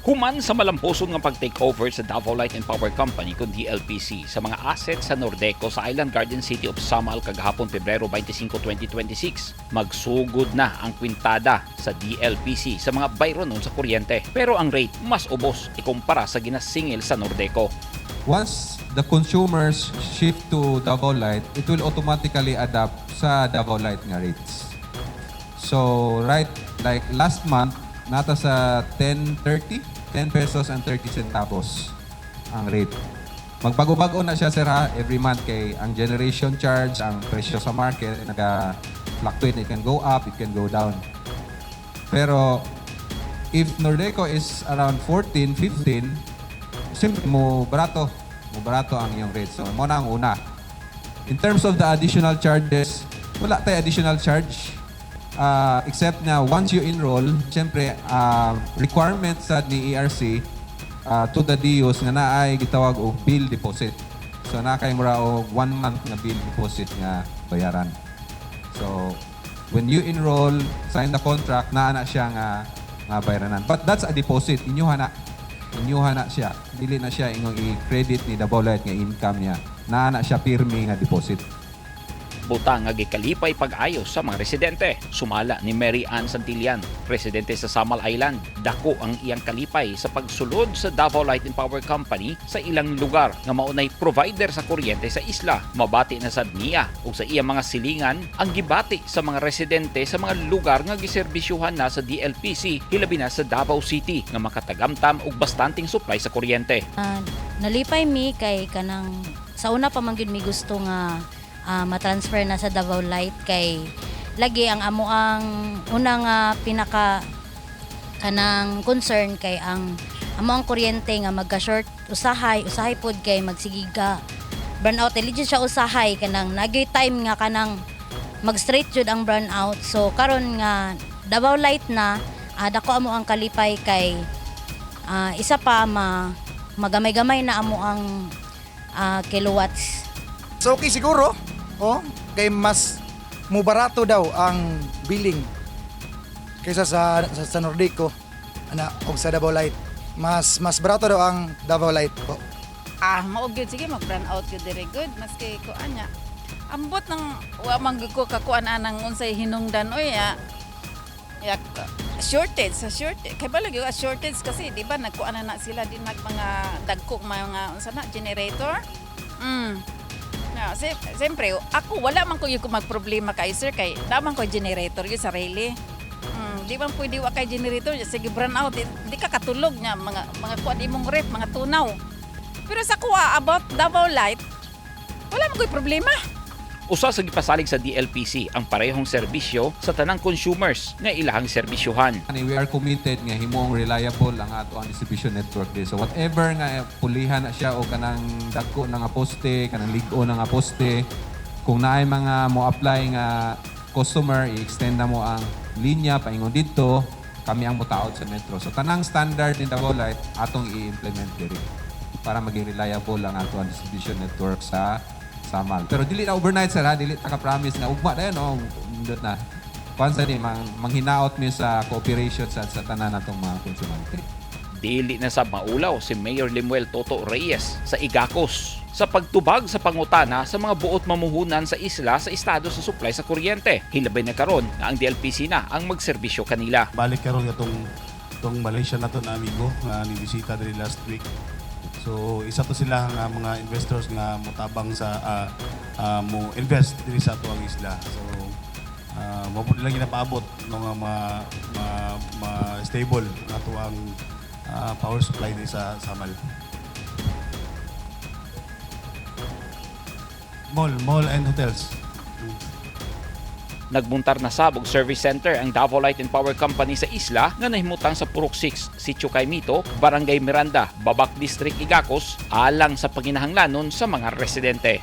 Human sa malamposon nga pag-takeover sa Davao Light and Power Company kung DLPC sa mga assets sa Nordeco sa Island Garden City of Samal kagahapon Pebrero 25, 2026, magsugod na ang kwintada sa DLPC sa mga bayro nun sa kuryente. Pero ang rate mas ubos ikumpara sa ginasingil sa Nordeco. Once the consumers shift to Davao Light, it will automatically adapt sa Davao Light nga rates. So, right, like last month, nata sa 10.30, 10 pesos and 30 centavos ang rate. Magbago-bago na siya, sir, ha? Every month kay ang generation charge, ang presyo sa market, naga-fluctuate. It can go up, it can go down. Pero, if Nordeco is around 14, 15, siyempre, mo barato ang iyong rate. So, mo na ang una. In terms of the additional charges, wala tayo additional charge. Except na once you enroll, siyempre, requirements sa ni ERC to the DUs nga naay gitawag og bill deposit. So, nakay mura og 1 month na bill deposit nga bayaran. So, when you enroll, sign the contract, naana siya nga bayaranan. But that's a deposit. Inyuha na siya. Dili na siya ingong i-credit ni Davao Light nga income niya. Naana siya pirmi nga deposit. Butang nga gikalipay pag-ayos sa mga residente. Sumala ni Mary Ann Santillan, residente sa Samal Island. Dako ang iyang kalipay sa pagsulod sa Davao Light and Power Company sa ilang lugar nga maunay provider sa kuryente sa isla. Mabati na sad niya ug sa iyang mga silingan ang gibati sa mga residente sa mga lugar nga giserbisyuhan na sa DLPC hilabi na sa Davao City nga makatagamtam og bastanting supply sa kuryente. Nalipay mi kay kanang sa una pa man gyud mi gusto nga matransfer na sa Davao Light kay lagi ang amo ang unang pinaka kanang concern kay ang amo ang kuryente nga magka-short usahay pod kay magsigiga burnout legit siya usahay kanang nagay time nga kanang mag-straight jud ang burnout. So karon nga Davao Light na dako amo ang kalipay kay isa pa magamay-gamay na amo ang kilowatts. So okay siguro, kay mas mubarato daw ang billing kaysa sa Nordeco o sa Davao Light. Mas barato daw ang Davao Light po. Mao gyud sige mag-brand out gyud dire good maski ko anya. Ambot ng wa man gyud ko kakuan anang unsay hinungdan oy yak shortage kay bala gyud shortage kasi di ba nagkuan na sila din mga dagkog mga unsa na generator. Siyempre, ako wala man ko yung magproblema kay sir kay naman ko generator yung sarili. Di man pwede wa kay generator sige burn out di ka katulog nya mga kuan imong rep mga tunaw. Pero sa kuha about Davao Light wala man ko problema. Usa sa gipasalig sa DLPC ang parehong serbisyo sa tanang consumers nga ilahang serbisyuhan. We are committed nga himong reliable ang ato ang distribution network din. So whatever nga pulihan na siya o kanang dagko nga poste, kanang ligo nga poste, kung naay mga mo apply nga customer, i-extend na mo ang linya paingon dito, kami ang mutaod sa metro. So tanang standard ni Davao Light atong i-implement diri para maging reliable ang ato ang distribution network sa Samal. Pero dili na overnight, sir, ha? Dili taka-promise na ugma na yun, Indot na. Pansa ni, manghinaot mi sa cooperation sa tanan natong mga konsumante. Dili na sa maulaw si Mayor Limuel Toto Reyes sa Igacos sa pagtubag sa pangutana sa mga buot mamuhunan sa isla sa estado sa supply sa kuryente. Hilabay na karon nga ang DLPC na ang magserbisyo kanila. Balik karon itong Malaysia na to na amigo nga ni-bisita diri last week. So isa to sila nga mga investors nga motabang sa mo invest diri sa ato ang isla. So mo pud lang ginapaabot no nga ma stable ato ang power supply diri sa Samal. Mall and hotels. Nagbuntar na sabog service center ang Davao Light and Power Company sa isla nga nahimutang sa Purok 6, Sitio Caimito, Barangay Miranda, Babac District, Igacos, alang sa paginahanglanon sa mga residente.